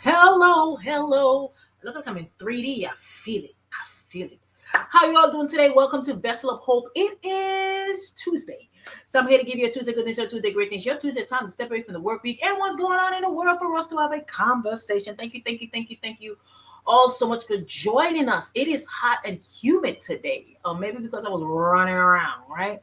Hello. Look like I'm in 3D. I feel it. I feel it. How you all doing today? Welcome to Vessel of Hope. It is Tuesday. So I'm here to give you a Tuesday goodness, your Tuesday greatness, your Tuesday time to step away from the work week and what's going on in the world for us to have a conversation. Thank you all so much for joining us. It is hot and humid today. Or maybe because I was running around, right?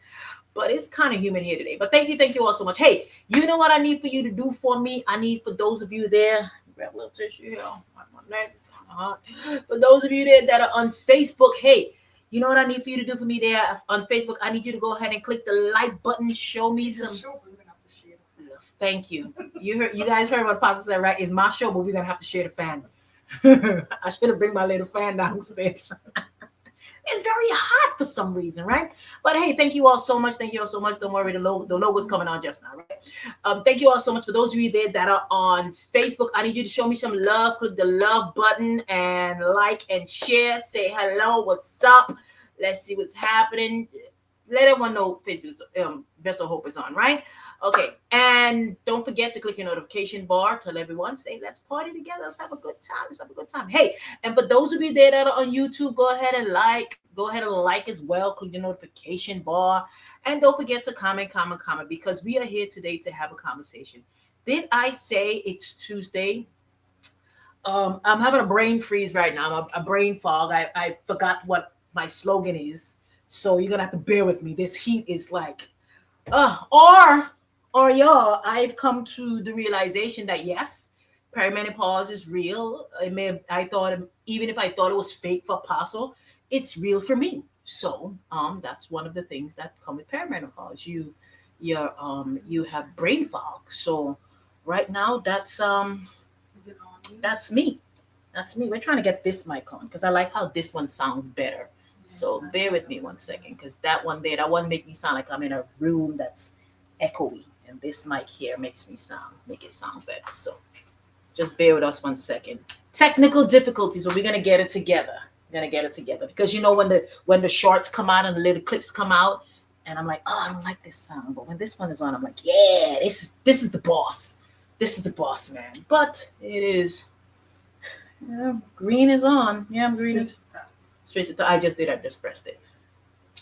But it's kind of humid here today. But thank you all so much. Hey, you know what I need for you to do for me? I need for those of you there, grab a little tissue here, wipe my neck. For those of you there that are on Facebook, hey, you know what I need for you to do for me there on Facebook? I need you to go ahead and click the like button. Show me some. Thank you. You guys heard what Pastor said, right? It's my show, but we're gonna have to share the fan. I should have bring my little fan downstairs. It's very hot for some reason, right? But hey, thank you all so much. Thank you all so much. Don't worry, the logo's coming on just now, right? Thank you all so much for those of you there that are on Facebook. I need you to show me some love. Click the love button and like and share. Say hello. What's up? Let's see what's happening. Let everyone know Facebook's Vessel Hope is on, right? Okay, and don't forget to click your notification bar. Tell everyone, say, let's party together. Let's have a good time. Let's have a good time. Hey, and for those of you there that are on YouTube, go ahead and like. Go ahead and like as well. Click the notification bar. And don't forget to comment, because we are here today to have a conversation. Did I say it's Tuesday? I'm having a brain freeze right now. A brain fog. I forgot what my slogan is. So you're going to have to bear with me. This heat is like, or y'all, I've come to the realization that yes, perimenopause is real. I thought, even if I thought it was fake for Apostle, it's real for me. So that's one of the things that come with perimenopause. You have brain fog. So right now that's me. That's me. We're trying to get this mic on because I like how this one sounds better. So bear with me one second, because that one make me sound like I'm in a room that's echoey, and this mic here make it sound better. So just bear with us one second. Technical difficulties, but we're gonna get it together. We're gonna get it together because you know when the shorts come out and the little clips come out, and I'm like, oh, I don't like this sound, but when this one is on, I'm like, yeah, this is the boss. This is the boss, man. But it is. Yeah, green is on. Yeah, green is straight to the. I just did. I just pressed it.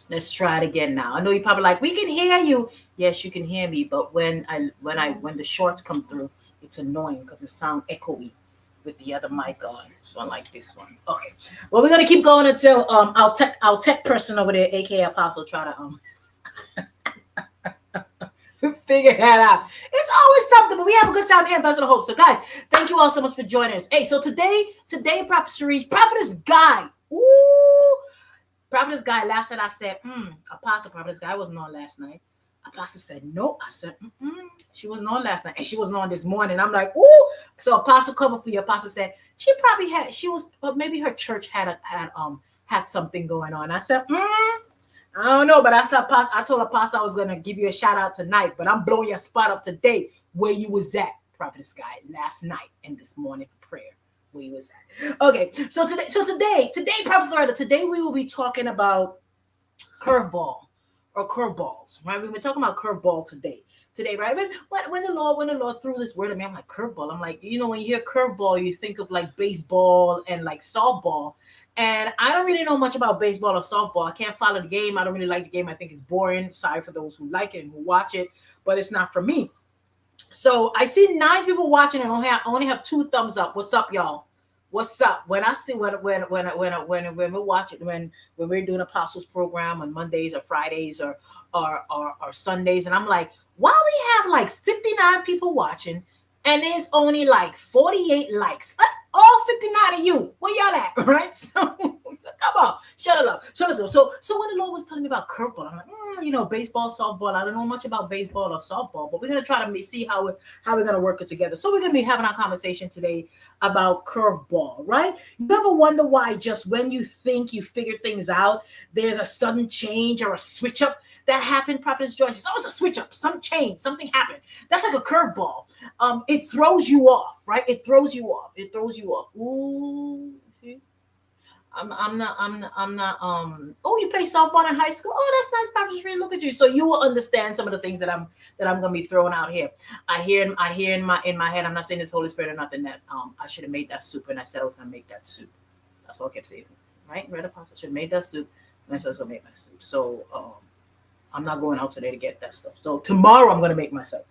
Let's try it again now. I know you're probably like, we can hear you. Yes, you can hear me, but when the shorts come through, it's annoying because it sounds echoey with the other mic on. So unlike this one. Okay. Well, we're gonna keep going until our tech person over there, aka Apostle, try to figure that out. It's always something, but we have a good time here in Vessel of Hope. So guys, thank you all so much for joining us. Hey, so today, Prophet Cerise, Prophetess Guy. Ooh. Prophetess Guy, last night I said, Apostle Prophetess Guy wasn't on last night. Apostle said, no. I said, she wasn't on last night. And she wasn't on this morning. I'm like, ooh. So Apostle covered for you. Apostle said, maybe her church had something going on. I said, I don't know, but I told Apostle I was going to give you a shout out tonight, but I'm blowing your spot up today where you was at, Prophetess Guy, last night and this morning for prayer. Where you was at. Okay, so today, Prophet Loretta, today we will be talking about curveball or curveballs, right? We've been talking about curveball today, right? When the Lord threw this word at me, I'm like, curveball. I'm like, when you hear curveball, you think of like baseball and like softball. And I don't really know much about baseball or softball. I can't follow the game. I don't really like the game. I think it's boring. Sorry for those who like it and who watch it, but it's not for me. So I see 9 people watching and I only have 2 thumbs up. What's up, y'all? What's up? When I see when we watch it, when we're doing Apostles program on Mondays or Fridays or Sundays, and I'm like, why we have like 59 people watching and there's only like 48 likes? All 59 of you, where y'all at? Right? So come on, shut it up. So when the Lord was telling me about curveball, I'm like, baseball, softball. I don't know much about baseball or softball, but we're gonna try to see how we're gonna work it together. So we're gonna be having our conversation today about curveball, right? You ever wonder why just when you think you figure things out, there's a sudden change or a switch up that happened? Prophetess Joyce, it's always a switch up, some change, something happened. That's like a curveball. It throws you off, right? It throws you off. Ooh, see? Oh, you play softball in high school? Oh, that's nice, Prophet Shereen. Look at you. So you will understand some of the things that I'm gonna be throwing out here. I hear in my head. I'm not saying it's Holy Spirit or nothing, that I should have made that soup, and I said I was gonna make that soup. That's all I kept saying. Right? Red Apostle should have made that soup, and I said I was gonna make my soup. So I'm not going out today to get that stuff. So tomorrow I'm gonna make myself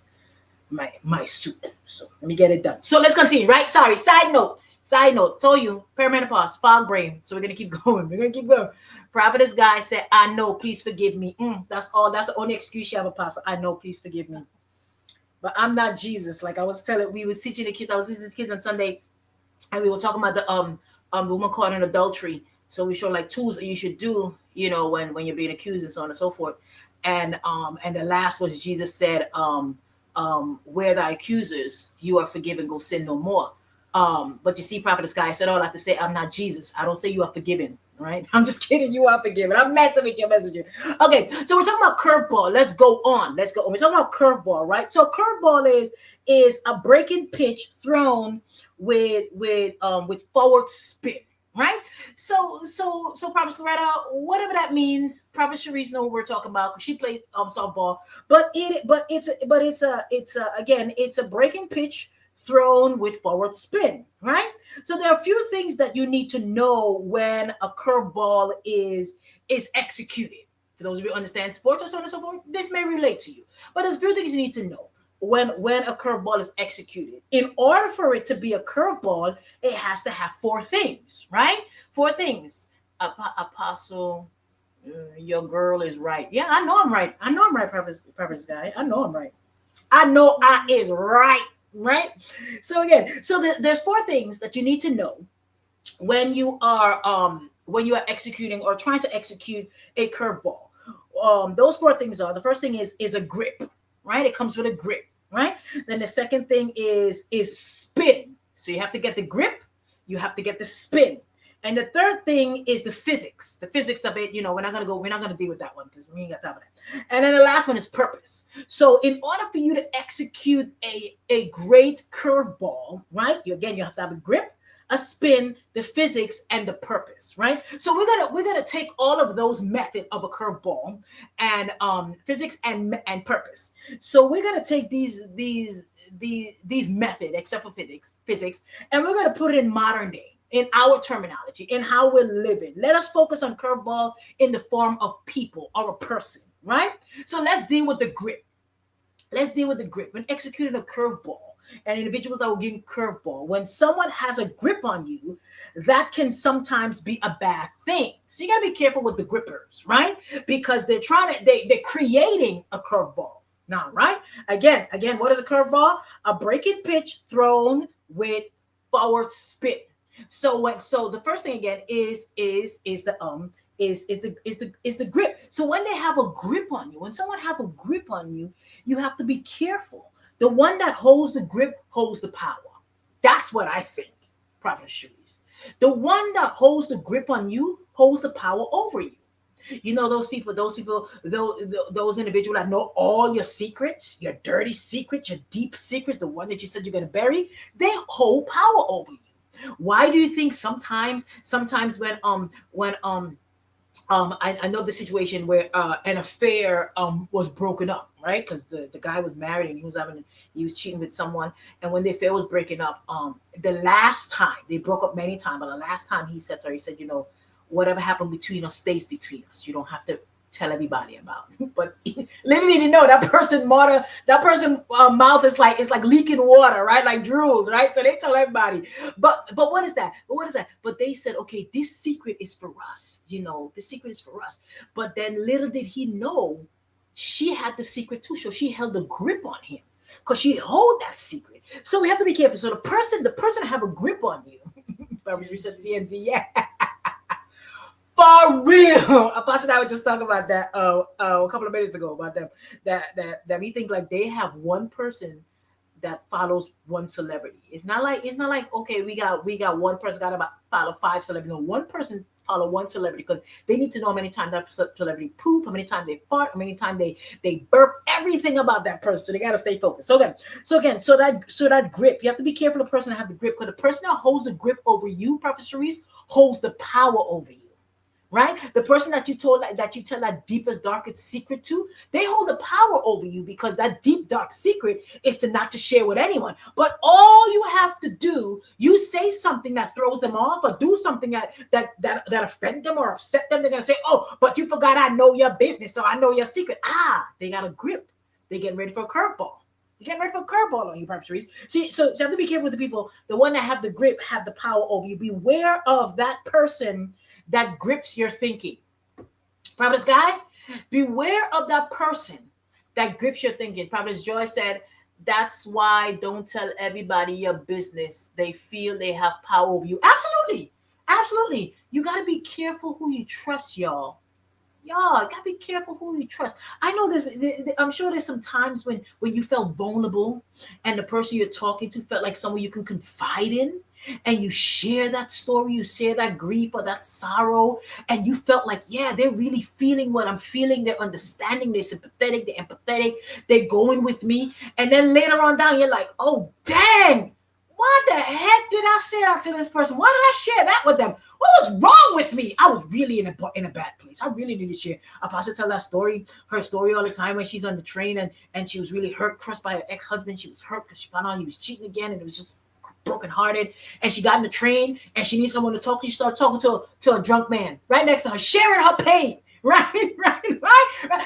my soup. So let me get it done. So let's continue, right? Sorry. Side note, told you, perimenopause, fog brain. So we're gonna keep going. We're gonna keep going. Prophetess Guy said, I know, please forgive me. That's all. That's the only excuse you have, Apostle. I know, please forgive me. But I'm not Jesus. Like I was telling, we was teaching the kids, I was teaching the kids on Sunday, and we were talking about the woman caught in adultery. So we show like tools that you should do, when you're being accused and so on and so forth. And the last was Jesus said, where thy accusers, you are forgiven, go sin no more. But you see, Prophetess Guy, I said all that to say I'm not Jesus. I don't say you are forgiven, right? I'm just kidding. You are forgiven. I'm messing with you. Okay, so we're talking about curveball. Let's go on. We're talking about curveball, right? So curveball is a breaking pitch thrown with forward spin, right? So Prophet Loretta, whatever that means, Prophet Sharice know what we're talking about because she played softball. But it's a breaking pitch thrown with forward spin, right? So there are a few things that you need to know when a curveball is executed. For those of you who understand sports or so on and so forth, this may relate to you. But there's a few things you need to know when a curveball is executed. In order for it to be a curveball, it has to have four things, right? Four things. Apostle, your girl is right. Yeah, I know I'm right. Prophet's Guy. I know I'm right. I know I is right. Right. So again, there's four things that you need to know when you are executing or trying to execute a curveball. Those four things are: the first thing is a grip, right? It comes with a grip, right? Then the second thing is spin. So you have to get the grip, you have to get the spin. And the third thing is the physics of it. We're not gonna deal with that one because we ain't got time for that. And then the last one is purpose. So in order for you to execute a great curveball, right? You have to have a grip, a spin, the physics, and the purpose, right? So we're gonna take all of those methods of a curveball and physics and purpose. So we're gonna take these methods, except for physics, and we're gonna put it in modern day, in our terminology, in how we're living. Let us focus on curveball in the form of people or a person, right? So let's deal with the grip. When executing a curveball, and individuals that will give you curveball, when someone has a grip on you, that can sometimes be a bad thing. So you got to be careful with the grippers, right? Because they're creating a curveball now, right? Again, what is a curveball? A breaking pitch thrown with forward spin. So the first thing again is the grip. So when they have a grip on you, when someone have a grip on you, you have to be careful. The one that holds the grip holds the power. That's what I think, Prophet Sharice. The one that holds the grip on you holds the power over you. Those individuals that know all your secrets, your dirty secrets, your deep secrets, the one that you said you're going to bury, they hold power over you. Why do you think sometimes when I know the situation where an affair was broken up, right? Because the guy was married and he was cheating with someone, and when the affair was breaking up, the last time they broke up many times, but the last time he said to her, he said, whatever happened between us stays between us. You don't have to tell everybody about it. But literally, that person mouth is like leaking water, right? Like drools, right? So they tell everybody. But what is that? But they said, okay, this secret is for us. This secret is for us. But then little did he know, she had the secret too. So she held a grip on him because she hold that secret. So we have to be careful. So the person have a grip on you. TNT, yeah. For real. Apostle and I were just talking about that a couple of minutes ago, about them that we think like they have one person that follows one celebrity. It's not like okay, we got one person got about follow 5 celebrities. No, one person follow one celebrity because they need to know how many times that celebrity poop, how many times they fart, how many times they burp, everything about that person. So they gotta stay focused. So that grip, you have to be careful of the person that have the grip, because the person that holds the grip over you, Prophet Sharice, holds the power over you. Right? The person that you tell that deepest, darkest secret to, they hold the power over you because that deep, dark secret is to not to share with anyone. But all you have to do, you say something that throws them off, or do something that offend them or upset them. They're gonna say, "Oh, but you forgot I know your business, so I know your secret." They got a grip. They getting ready for a curveball. You get ready for a curveball on you, Prophet Therese. See, so you have to be careful with the people. The one that have the grip have the power over you. Beware of that person that grips your thinking. Prophetess Guy, beware of that person that grips your thinking. Prophetess Joy said, that's why don't tell everybody your business. They feel they have power over you. Absolutely. Absolutely. You got to be careful who you trust, y'all. Y'all gotta be careful who you trust. I know I'm sure there's some times when you felt vulnerable and the person you're talking to felt like someone you can confide in, and you share that story, you share that grief or that sorrow, and you felt like, yeah, they're really feeling what I'm feeling. They're understanding, they're sympathetic, they're empathetic, they're going with me. And then later on down, you're like, oh, dang, what the heck did I say that to this person? Why did I share that with them? What was wrong with me? I was really in a bad place. I really need to share. Apostle tell that story, her story all the time when she's on the train and she was really hurt, crushed by her ex-husband. She was hurt because she found out he was cheating again, and it was just brokenhearted. And she got in the train and she needs someone to talk to. She started talking to a drunk man right next to her, sharing her pain. Right.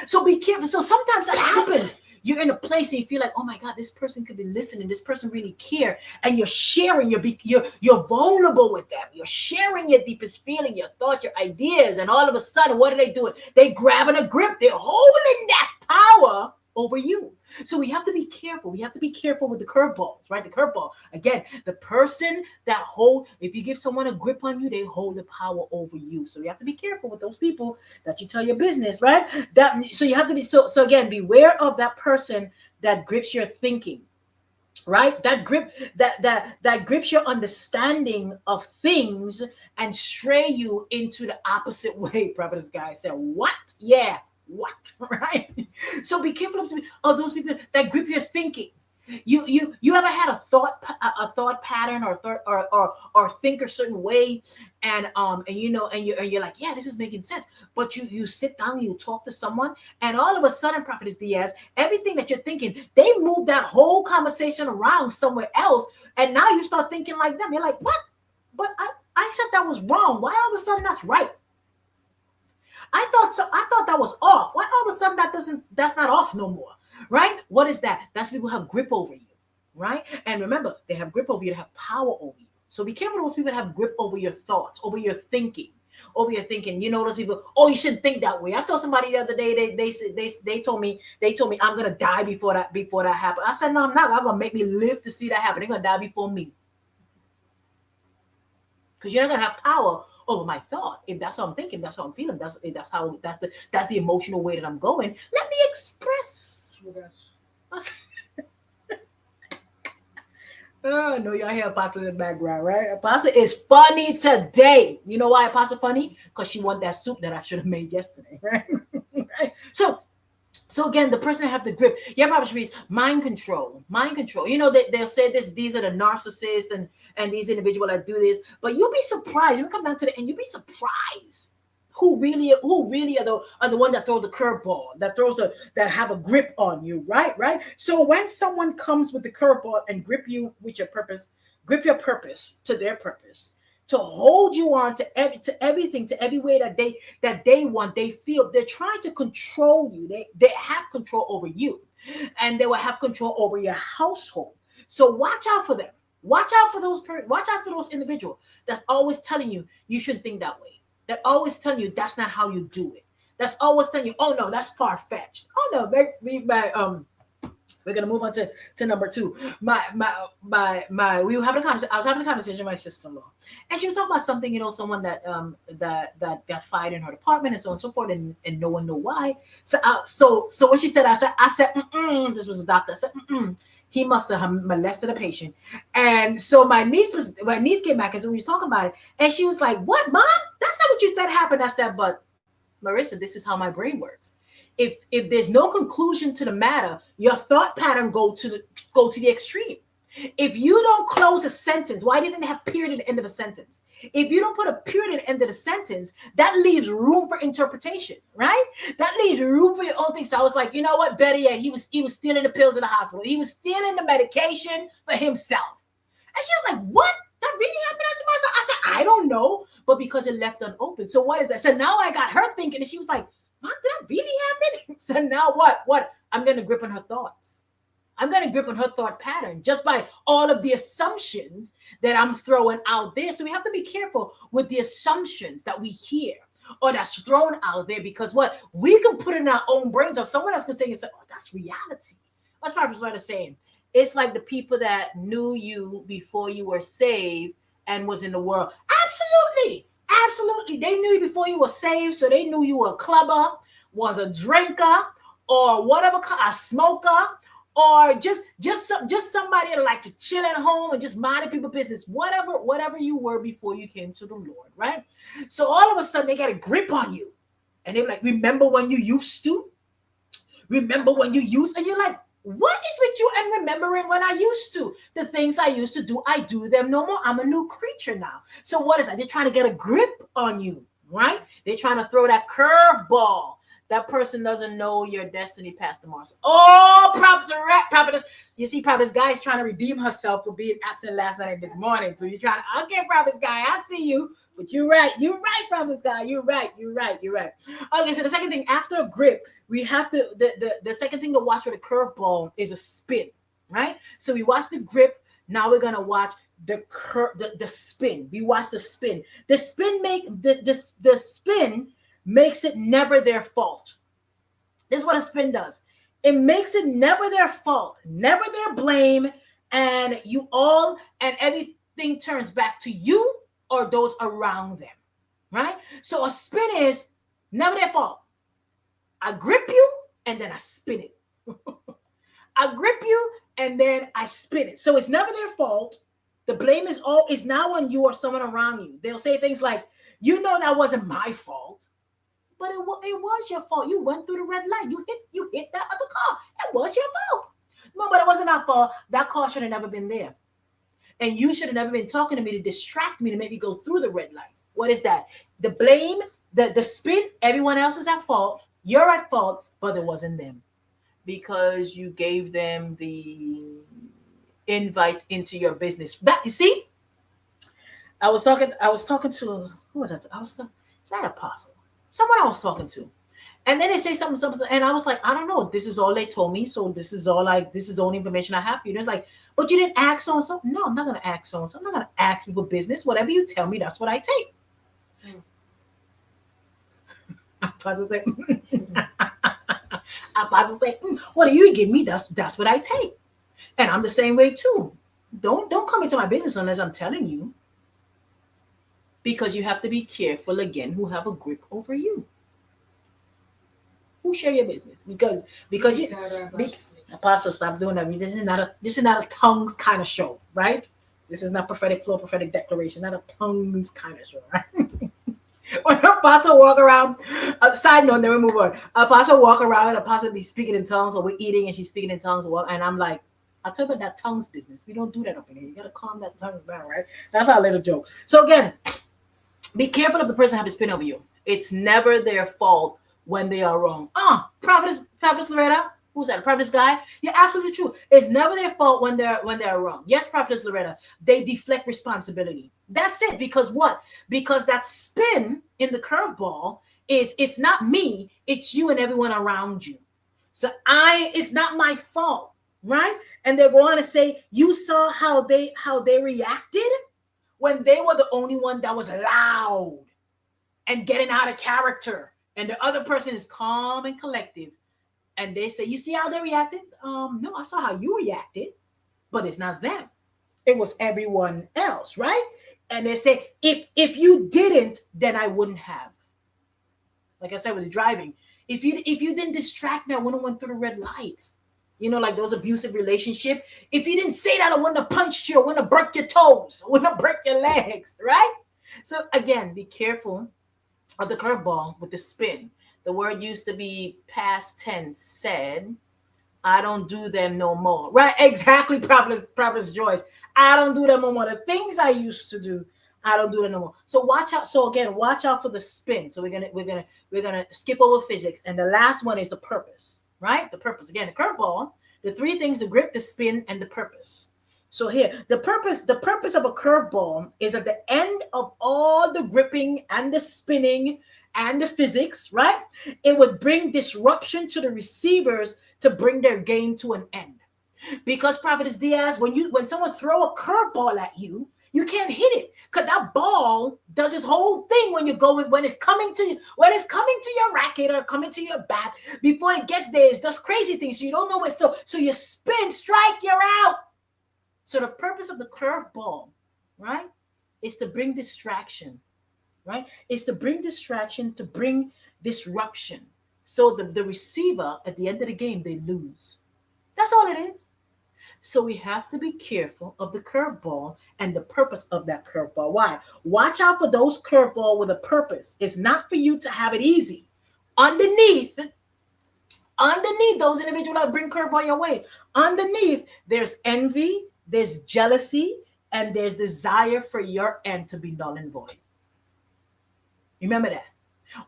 So be careful. So sometimes that happens. You're in a place and you feel like, oh my God, this person could be listening. This person really care. And you're sharing, you're vulnerable with them. You're sharing your deepest feeling, your thoughts, your ideas. And all of a sudden, what are they doing? They grabbing a grip. They're holding that power over you. So we have to be careful. We have to be careful with the curveballs, right? The curveball. Again, the person that if you give someone a grip on you, they hold the power over you. So you have to be careful with those people that you tell your business, right? So you have to be, so again, beware of that person that grips your thinking, right? That grips your understanding of things and stray you into the opposite way. Prophetess Guy said, what? Yeah. What? Right? So be careful of those people that grip your thinking. You ever had a thought pattern or think a certain way, and you're like, yeah, this is making sense. But you sit down and you talk to someone, and all of a sudden, Prophetess Diaz, everything that you're thinking, they move that whole conversation around somewhere else, and now you start thinking like them. You're like, what? But I said that was wrong. Why all of a sudden that's right? I thought that was off. Why all of a sudden that's not off no more? Right? What is that? That's people have grip over you. Right? And remember, they have grip over you, they have power over you. So be careful those people that have grip over your thoughts, over your thinking. You know, those people, oh, you shouldn't think that way. I told somebody the other day, they told me I'm gonna die before that happens. I said, no, I'm not. I'm gonna make me live to see that happen. They're gonna die before me. Because you're not gonna have power over my thought. If that's how I'm thinking, that's how I'm feeling, that's the emotional way that I'm going. Let me express. Oh no, y'all hear Apostle in the background, right? Apostle is funny today. You know why Apostle funny? Because she want that soup that I should have made yesterday, right? Right? So again, the person that have the grip, yeah, Prophet Therese, mind control. You know, they'll say this, these are the narcissists and these individuals that do this, but you'll be surprised. You come down to the end, you'll be surprised who really are the ones that throw the curveball, that have a grip on you, right? So when someone comes with the curveball and grip you with your purpose, grip your purpose to their purpose, to hold you on to everything, to every way that they want, they feel they're trying to control you. They have control over you, and they will have control over your household. So watch out for them. Watch out for those individuals that's always telling you shouldn't think that way. That always telling you that's not how you do it. That's always telling you, oh no, that's far fetched. Oh no, we're gonna move on to number two. We were having a conversation. I was having a conversation with my sister-in-law, and she was talking about something, someone that got fired in her department and so on and so forth, and no one knew why. So when she said, I said, this was a doctor. I said, he must have molested a patient. And so my niece came back, and so we was talking about it, and she was like, "What, Mom? That's not what you said happened." I said, "But Marissa, this is how my brain works. If there's no conclusion to the matter, your thought pattern go to the extreme. If you don't close a sentence, why do you think they have period at the end of a sentence? If you don't put a period at the end of the sentence, that leaves room for interpretation, right? That leaves room for your own thing. So I was like, you know what? Better yet, he was stealing the pills in the hospital. He was stealing the medication for himself. And she was like, what? That really happened to myself? I said, I don't know, but because it left unopened. So what is that? So now I got her thinking, and she was like, Mom, did that really happen? So now what? What? I'm going to grip on her thoughts. I'm going to grip on her thought pattern just by all of the assumptions that I'm throwing out there. So we have to be careful with the assumptions that we hear or that's thrown out there, because what? We can put it in our own brains, or someone else can take it and say, oh, that's reality. What's Prophet Loretta saying? It's like the people that knew you before you were saved and was in the world. Absolutely. Absolutely. They knew you before you were saved, so they knew you were a clubber, was a drinker, or whatever, a smoker, or just somebody that liked to chill at home and just minding people's business, whatever you were before you came to the Lord, right? So all of a sudden they got a grip on you, and they're like, remember when you used to? Remember when you used? And you're like, what is with you and remembering when I used to? The things I used to do, I do them no more. I'm a new creature now. So what is that? They're trying to get a grip on you, right? They're trying to throw that curveball. That person doesn't know your destiny, Pastor Marcelle. Oh, prophetess. You see, prophetess guy is trying to redeem herself for being absent last night and this morning. So you're trying to, okay, prophetess guy, I see you. But you're right, prophetess guy. You're right. Okay, so the second thing, after a grip, we have to, the second thing to watch with a curveball is a spin, right? So we watch the grip. Now we're going to watch the spin. We watch the spin. The spin makes it never their fault. This is what a spin does. It makes it never their fault, never their blame, and everything turns back to you or those around them, right? So a spin is never their fault. I grip you and then I spin it. I grip you and then I spin it. So it's never their fault. The blame is now on you or someone around you. They'll say things like, you know, that wasn't my fault. But it was your fault. You went through the red light. You hit that other car. It was your fault. No, but it wasn't our fault. That car should have never been there. And you should have never been talking to me to distract me to make me go through the red light. What is that? The blame, the spin, everyone else is at fault. You're at fault, but it wasn't them. Because you gave them the invite into your business. That, you see? I was talking to, who was that? Is that Apostle? Someone I was talking to. And then they say something, and I was like, I don't know. This is all they told me. So this is the only information I have for you. And it's like, but you didn't ask so and so. No, I'm not gonna ask so and so. I'm not gonna ask people business. Whatever you tell me, that's what I take. Apostle say, what do you give me? That's what I take. And I'm the same way too. Don't come into my business unless I'm telling you. Because you have to be careful again who have a grip over you. Who share your business? Because you Apostle, stop doing that. This is not a tongues kind of show, right? This is not prophetic flow, prophetic declaration, not a tongues kind of show, right? When Apostle walk around, side note, then we move on. Apostle walk around and Apostle be speaking in tongues, or we're eating and she's speaking in tongues, and I'm like, I'll tell you about that tongues business. We don't do that up in here. You gotta calm that tongue down, right? That's our little joke. So again, be careful of the person having spin over you. It's never their fault when they are wrong. Prophetess Loretta, who's that? Prophetess guy? You're absolutely true. It's never their fault when they're wrong. Yes, Prophetess Loretta. They deflect responsibility. That's it. Because what? Because that spin in the curveball it's not me. It's you and everyone around you. So it's not my fault, right? And they're going to say, you saw how they reacted when they were the only one that was loud and getting out of character. And the other person is calm and collective. And they say, you see how they reacted? No, I saw how you reacted. But it's not them. It was everyone else, right? And they say, if you didn't, then I wouldn't have. Like I said with the driving. If you didn't distract me, I wouldn't have went through the red light. You know, like those abusive relationship. If you didn't say that, I wouldn't have punched you. I wouldn't have broke your toes. I wouldn't have broke your legs, right? So again, be careful of the curveball with the spin. The word used to be past tense, said, I don't do them no more. Right? Exactly, Prophetess Joyce. I don't do them no more. The things I used to do, I don't do it no more. So watch out. So again, watch out for the spin. So we're gonna skip over physics. And the last one is the purpose, right? The purpose. Again, the curveball, the three things: the grip, the spin, and the purpose. So here, the purpose of a curveball is at the end of all the gripping and the spinning and the physics, right? It would bring disruption to the receivers to bring their game to an end. Because Prophetess Diaz, when someone throw a curveball at you, you can't hit it because that ball does this whole thing when you go with when it's coming to your racket or coming to your bat. Before it gets there, it does crazy things. So you don't know what. So you spin, strike, you're out. So the purpose of the curveball, right, is to bring distraction, right? Is to bring distraction, to bring disruption. So the receiver at the end of the game, they lose. That's all it is. So we have to be careful of the curveball and the purpose of that curveball. Why? Watch out for those curveball with a purpose. It's not for you to have it easy. Underneath, underneath those individuals that bring curveball your way, underneath there's envy, there's jealousy, and there's desire for your end to be null and void. Remember that.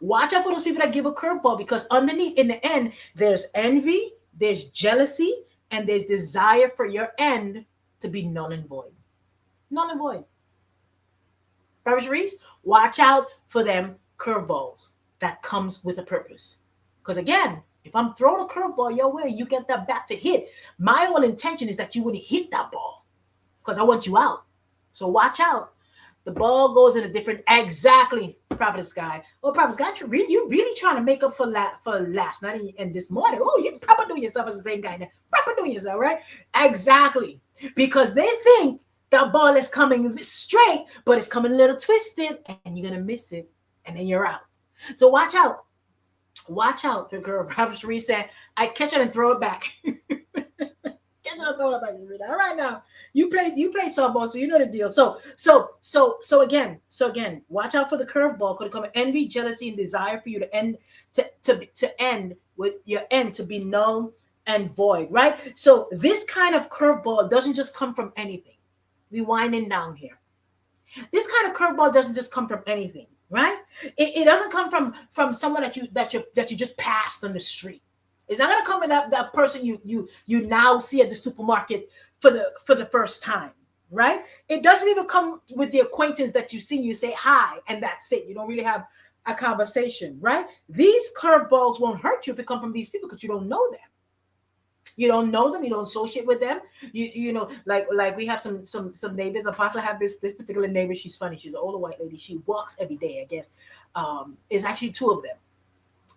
Watch out for those people that give a curveball because underneath, in the end, there's envy, there's jealousy, and there's desire for your end to be null and void. Null and void. Prophet Reese, watch out for them curveballs that comes with a purpose. Because again, if I'm throwing a curveball your way, you get that bat to hit. My whole intention is that you wouldn't hit that ball because I want you out. So watch out. The ball goes in a different exactly. Prophetess guy. Oh, prophetess guy, you really trying to make up for last night and this morning. Oh, you proper doing yourself as the same guy now. Proper doing yourself, right? Exactly. Because they think the ball is coming straight, but it's coming a little twisted, and you're gonna miss it, and then you're out. So watch out. Watch out, the girl. Prophetess Reese said, I catch it and throw it back. All right, now you played softball, so you know the deal. So again, watch out for the curveball. Could come envy, jealousy, and desire for you to end to end with your end to be null and void, right? So this kind of curveball doesn't just come from anything. We winding down here. This kind of curveball doesn't just come from anything, right? It doesn't come from someone that you just passed on the street. It's not gonna come with that person you now see at the supermarket for the first time, right? It doesn't even come with the acquaintance that you see. You say hi, and that's it. You don't really have a conversation, right? These curveballs won't hurt you if it come from these people because you don't know them. You don't know them. You don't associate with them. You know, like we have some neighbors. Apostle have this particular neighbor. She's funny. She's an older white lady. She walks every day. I guess it's actually two of them.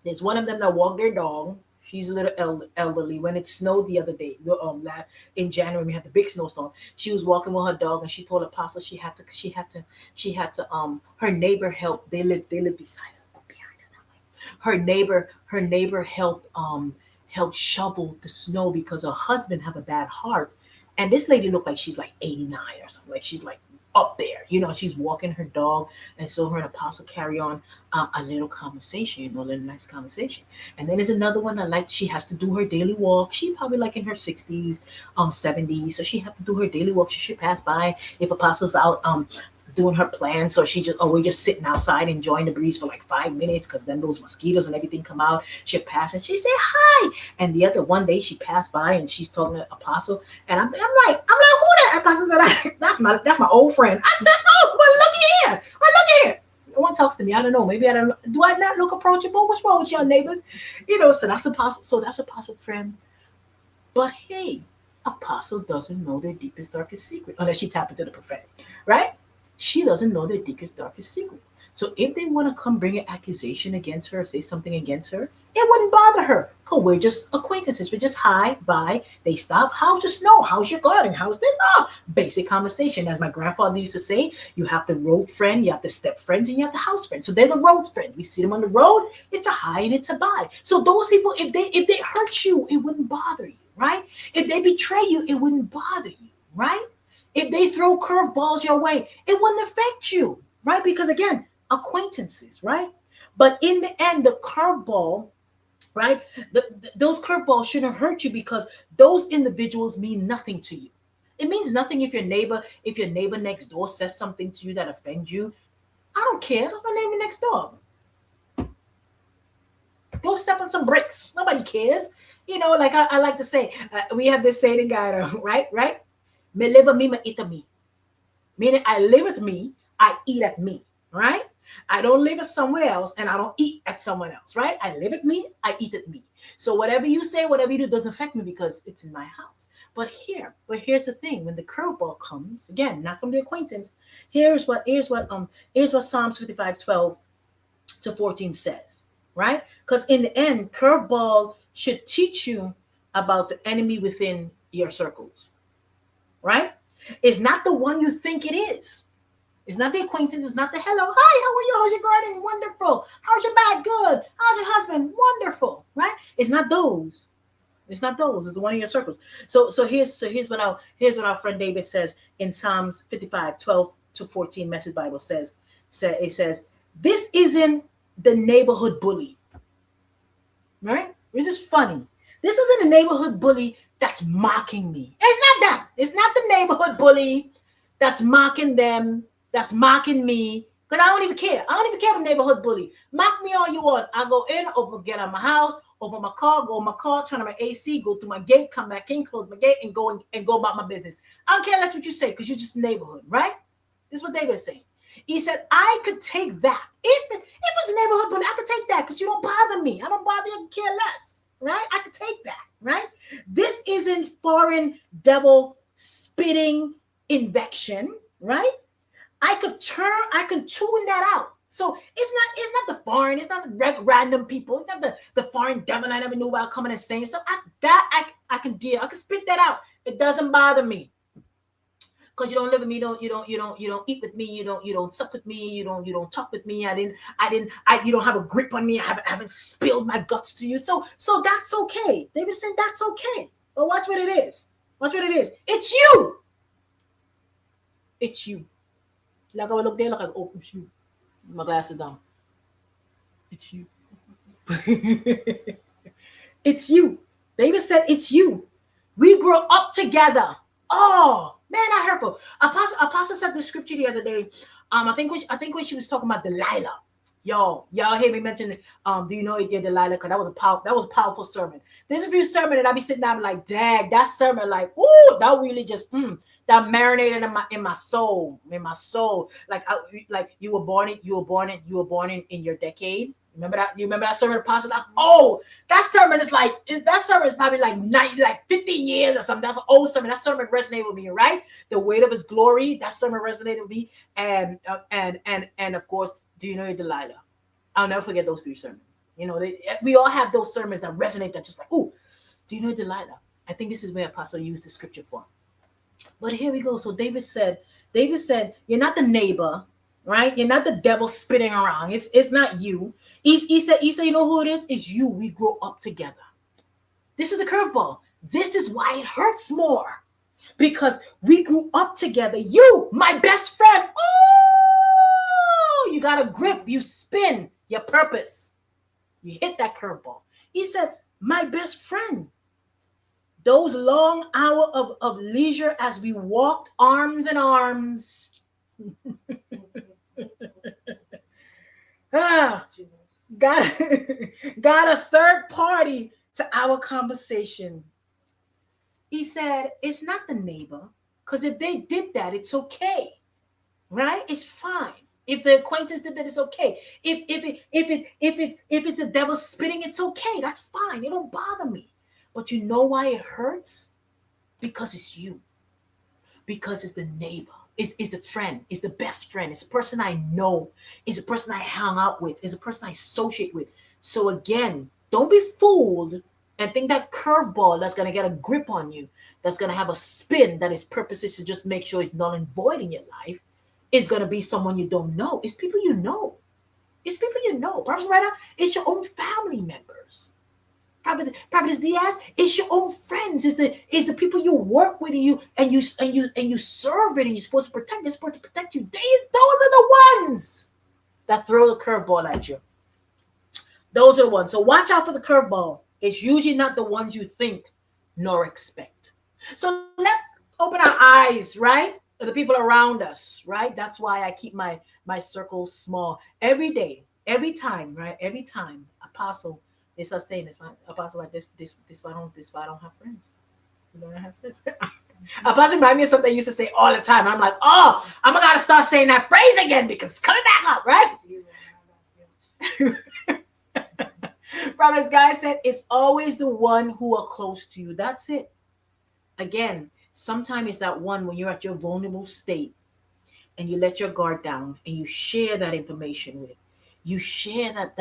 There's one of them that walk their dog. She's a little elderly. When it snowed the other day, in January, we had the big snowstorm. She was walking with her dog, and she told Apostle she had to. Her neighbor helped. They live beside her, behind us that way. Her neighbor helped shovel the snow because her husband have a bad heart, and this lady looked like she's like 89 or something. Like she's like up there, she's walking her dog, and so her and Apostle carry on a little conversation, a little nice conversation. And then there's another one that like she has to do her daily walk. She probably like in her 60s, 70s, so she have to do her daily walk. She should pass by if Apostle's out doing her plan. So we're just sitting outside enjoying the breeze for like 5 minutes because then those mosquitoes and everything come out. She pass and she say hi. And the other one day she passed by and she's talking to Apostle, and I'm like, who that? Apostle said, that's my old friend. I said, oh, well, look here. No one talks to me. I don't know. Maybe I don't. Do I not look approachable? What's wrong with your neighbors? So that's Apostle. So that's Apostle friend. But hey, Apostle doesn't know their deepest, darkest secret unless she tap into the prophetic, right? She doesn't know their deepest, darkest secret. So if they want to come bring an accusation against her, say something against her, it wouldn't bother her. Because we're just acquaintances. We're just hi, bye. They stop. How's the snow? How's your garden? How's this? Basic conversation. As my grandfather used to say, you have the road friend, you have the step friends, and you have the house friend. So they're the road friend. We see them on the road. It's a hi and it's a bye. So those people, if they hurt you, it wouldn't bother you, right? If they betray you, it wouldn't bother you, right? If they throw curveballs your way, it wouldn't affect you, right? Because again, acquaintances, right? But in the end, the curveball, right? Those curveballs shouldn't hurt you because those individuals mean nothing to you. It means nothing if your neighbor next door says something to you that offends you. I don't care. That's my neighbor next door. Go step on some bricks. Nobody cares. Like I like to say, we have this saying in Ghana, right? Right? Me live with me, me eat with me. Meaning I live with me, I eat at me, right? I don't live at somewhere else and I don't eat at someone else, right? I live at me, I eat at me. So whatever you say, whatever you do doesn't affect me because it's in my house. But here's the thing: when the curveball comes, again, not from the acquaintance, here's what Psalms 55:12-14 says, right? Because in the end, curveball should teach you about the enemy within your circles, right? It's not the one you think it is. It's not the acquaintance. It's not the hello. Hi, how are you? How's your garden? Wonderful. How's your bag? Good. How's your husband? Wonderful. Right? It's not those. It's not those. It's the one in your circles. So here's what our friend David says in Psalms 55:12-14 Message Bible says. It says, this isn't the neighborhood bully. Right? It's just funny. This isn't a neighborhood bully that's mocking me. It's not that. It's not the neighborhood bully that's mocking them, that's mocking me. Because I don't even care. I don't even care if a neighborhood bully. Mock me all you want. I go in, get out of my house, open my car, go in my car, turn on my AC, go through my gate, come back in, close my gate, and go about my business. I don't care that's what you say, because you're just a neighborhood, right? This is what David is saying. He said, I could take that. If it's a neighborhood bully, I could take that because you don't bother me. I don't bother you. I can care less, right? I could take that, right? This isn't foreign devil spitting invection, right? I can tune that out. So it's not the foreign, it's not random people, it's not the foreign devil I never knew about coming and saying stuff. I can deal. I can spit that out. It doesn't bother me. Because you don't live with me, you don't eat with me, you don't sup with me, you don't talk with me. You don't have a grip on me. I haven't spilled my guts to you. So that's okay. David said that's okay. But watch what it is. Watch what it is. It's you. It's you. Like I would look there like I open shoe. My glasses down. It's you. It's you. David said it's you. We grew up together. Oh man, I heard for Apostle said the scripture the other day. I think when she was talking about Delilah. Y'all hear me mention do you know it did Delilah? Because that was a powerful sermon. There's a few sermons that I be sitting down like, dang, that sermon, like, ooh, that really just that marinated in my soul. Like you were born in your decade. Remember that? You remember that sermon, Apostle? That sermon is probably like 15 years or something. That's an old sermon. That sermon resonated with me, right? The weight of his glory. That sermon resonated with me, and of course, do you know your Delilah? I'll never forget those three sermons. We all have those sermons that resonate. That just like, ooh, do you know Delilah? I think this is where Apostle used the scripture for. But here we go. So David said, you're not the neighbor. Right? You're not the devil spitting around. It's not you. He said, you know who it is? It's you. We grow up together. This is the curveball. This is why it hurts more. Because we grew up together. You, my best friend. Oh, you got a grip. You spin your purpose. You hit that curveball. He said, my best friend. Those long hours of leisure as we walked arms in arms. Got a third party to our conversation. He said, it's not the neighbor, because if they did that, it's okay, right? It's fine. If the acquaintance did that, it's okay. If it's the devil spitting, it's okay. That's fine. It don't bother me. But you know why it hurts? Because it's you. Because it's the neighbor. It's the friend. It's the best friend. It's the person I know. It's the person I hang out with. It's the person I associate with. So again, don't be fooled and think that curveball that's going to get a grip on you, that's going to have a spin, that his purpose is to just make sure it's null and void in your life, is going to be someone you don't know. It's people you know. It's people you know. Perhaps right now, it's your own family members. Prophetess Diaz, it's your own friends. It's the people you work with, and you serve it, and you're supposed to protect. They're supposed to protect you. Those are the ones that throw the curveball at you. Those are the ones. So watch out for the curveball. It's usually not the ones you think nor expect. So Open our eyes, right? The people around us, right? That's why I keep my circle small every day, every time, right? Every time. Apostle, they start saying this, my apostle, like this why I don't have friends. You don't have friends. Apostle remind me of something I used to say all the time. I'm like, oh, I'm gonna gotta start saying that phrase again because it's coming back up, right? Prophetess Guy said, it's always the one who are close to you. That's it. Again, sometimes it's that one when you're at your vulnerable state and you let your guard down and you share that information with. You share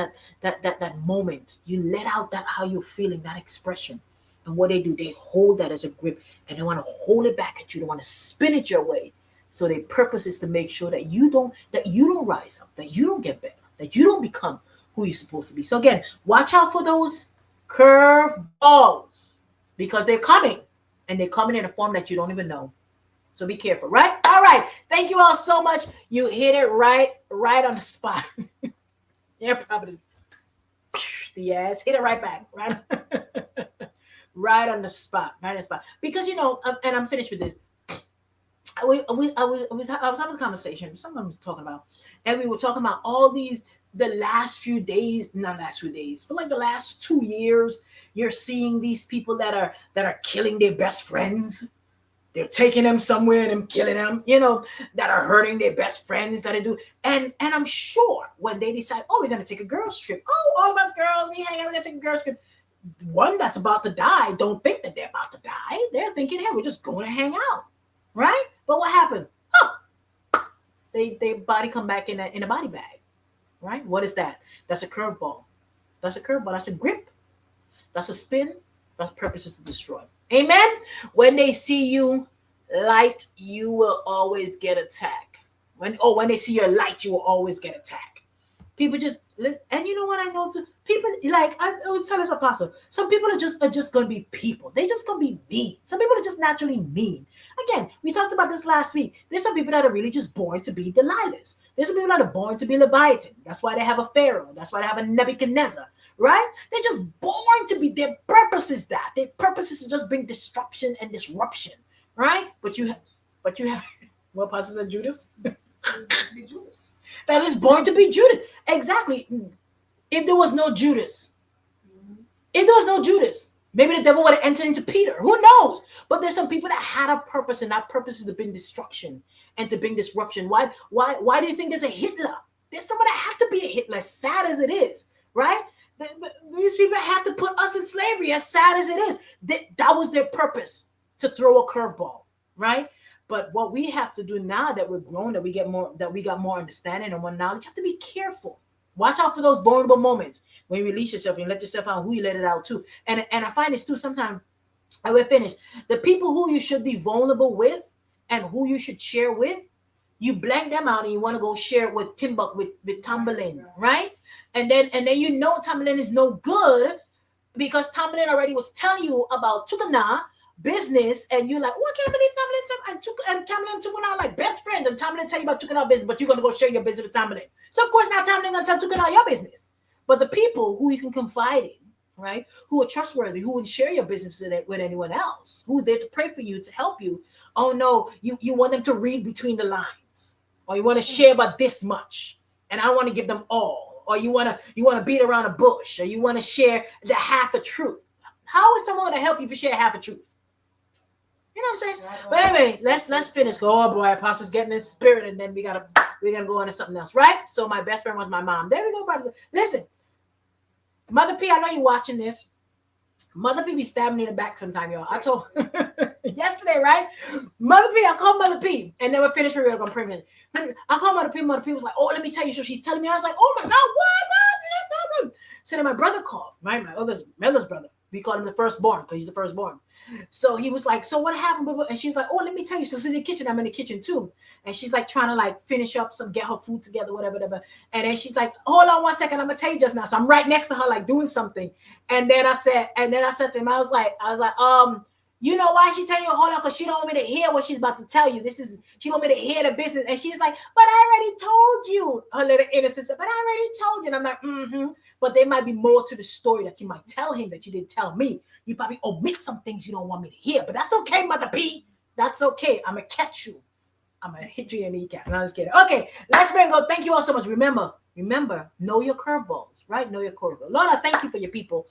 that moment. You let out that how you're feeling, that expression. And what they do, they hold that as a grip and they want to hold it back at you. They want to spin it your way. So their purpose is to make sure that you don't rise up, that you don't get better, that you don't become who you're supposed to be. So again, watch out for those curve balls because they're coming and they're coming in a form that you don't even know. So be careful, right? All right. Thank you all so much. You hit it right on the spot. Yeah, probably. Yes, hit it right back, right, right on the spot, right on the spot. Because and I'm finished with this. I was having a conversation. Someone was talking about, and we were talking about all these the last few days, not last few days, for like the last 2 years. You're seeing these people that are killing their best friends. They're taking them somewhere and killing them, that are hurting their best friends that they do. And I'm sure when they decide, oh, we're gonna take a girls trip. Oh, all of us girls, we hang out, we're gonna take a girls trip. One that's about to die don't think that they're about to die. They're thinking, hey, we're just going to hang out. Right? But what happened? Huh. They body come back in a body bag. Right? What is that? That's a curveball. That's a curveball. That's a grip. That's a spin. That's purposes to destroy. Amen. When they see you light, you will always get attacked. When they see your light, you will always get attacked. People just listen, and you know what I know too? People like I would tell this apostle. Some people are just gonna be people. They just gonna be mean. Some people are just naturally mean. Again, we talked about this last week. There's some people that are really just born to be Delilahs. There's some people that are born to be Leviathan. That's why they have a Pharaoh. That's why they have a Nebuchadnezzar. Right? They're just born to be. Their purpose is that. Their purpose is to just bring destruction and disruption. Right? But you have what pastor said, Judas? Judas. That is born to be Judas. Exactly. If there was no Judas, maybe the devil would have entered into Peter. Who knows? But there's some people that had a purpose, and that purpose is to bring destruction and to bring disruption. Why do you think there's a Hitler? There's someone that had to be a Hitler, as sad as it is, right? These people had to put us in slavery, as sad as it is. That was their purpose, to throw a curveball, right? But what we have to do now that we're grown, that we got more understanding and more knowledge, you have to be careful. Watch out for those vulnerable moments when you release yourself and let yourself out, who you let it out to. And I find this too sometimes. I will finish. The people who you should be vulnerable with and who you should share with, you blank them out and you want to go share it with with Tamberlin, right? And then Tamberlin is no good because Tamberlin already was telling you about Tukana business, and you're like, oh, I can't believe Tamberlin took out like best friends, and Tamberlin tell you about Tukana business, but you're gonna go share your business with Tamberlin. So of course now Tamberlin gonna tell Tukana your business. But the people who you can confide in, right, who are trustworthy, who would share your business with anyone else, who are there to pray for you, to help you. Oh no, you want them to read between the lines, or you want to share about this much, and I want to give them all, or you want to beat around a bush, or you want to share the half the truth. How is someone to help you if you share half the truth? You know what I'm saying? But anyway, let's finish. Oh boy, Apostle's getting in spirit, and then we're gonna go into something else, right? So my best friend was my mom. There we go, brothers. Listen, Mother P, I know you're watching this. Mother P be stabbing me in the back sometime, y'all. I told yesterday, right? Mother P, I called Mother P, and then we're finished. We're gonna pray. I called Mother P. Mother P was like, "Oh, let me tell you." So she's telling me. I was like, "Oh my God, what?" So then my brother called, right? My eldest brother. We call him the firstborn because he's the firstborn. So he was like, so what happened? And she's like, oh, let me tell you. So she's in the kitchen. I'm in the kitchen too. And she's like trying to like finish up get her food together, whatever. And then she's like, hold on 1 second. I'm going to tell you just now. So I'm right next to her, like doing something. And then I said to him, I was like, you know why she's telling you, hold on, because she don't want me to hear what she's about to tell you. She want me to hear the business. And she's like, but I already told you. Her little innocent said, but I already told you. And I'm like, But there might be more to the story that you might tell him that you didn't tell me. You probably omit some things you don't want me to hear. But that's okay, Mother P. That's okay. I'm going to catch you. I'm going to hit you in the kneecap. No, I'm just kidding. Okay, let's bring go. Thank you all so much. Remember, know your curveballs, right? Know your curveball. Lord, I thank you for your people.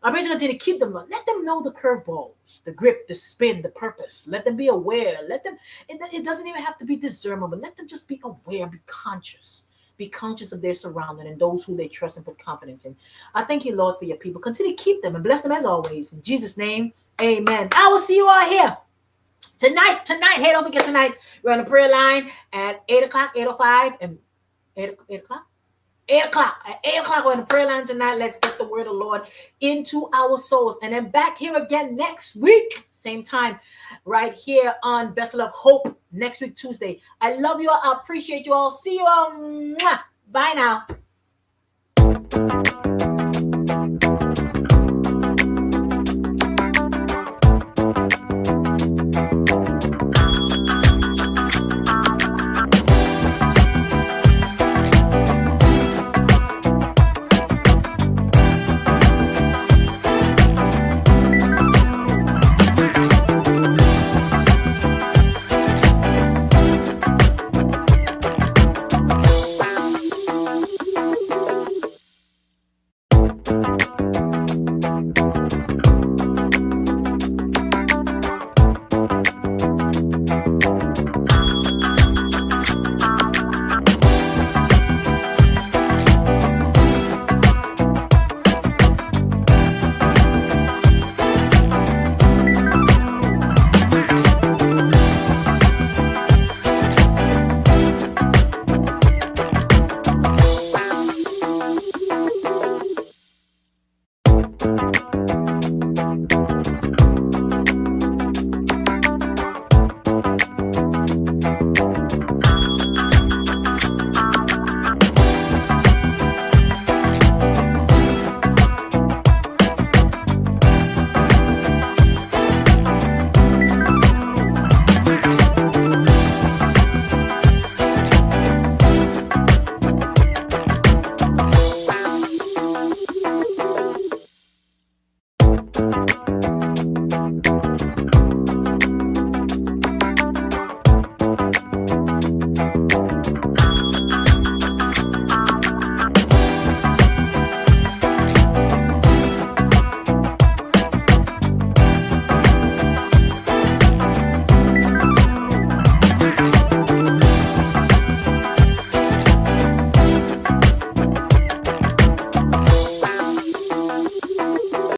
I pray you continue to keep them. Let them know the curveballs, the grip, the spin, the purpose. Let them be aware. Let them. It doesn't even have to be discernment, but let them just be aware, be conscious. Be conscious of their surrounding and those who they trust and put confidence in. I thank you, Lord, for your people. Continue to keep them and bless them as always. In Jesus' name, amen. I will see you all here tonight. Hey, don't forget tonight. We're on the prayer line at 8 o'clock, 8:05, and 8 o'clock. 8 o'clock. At 8 o'clock, we're on the prayer line tonight. Let's get the word of the Lord into our souls. And then back here again next week, same time, right here on Vessel of Hope next week, Tuesday. I love you all. I appreciate you all. See you all. Mwah. Bye now.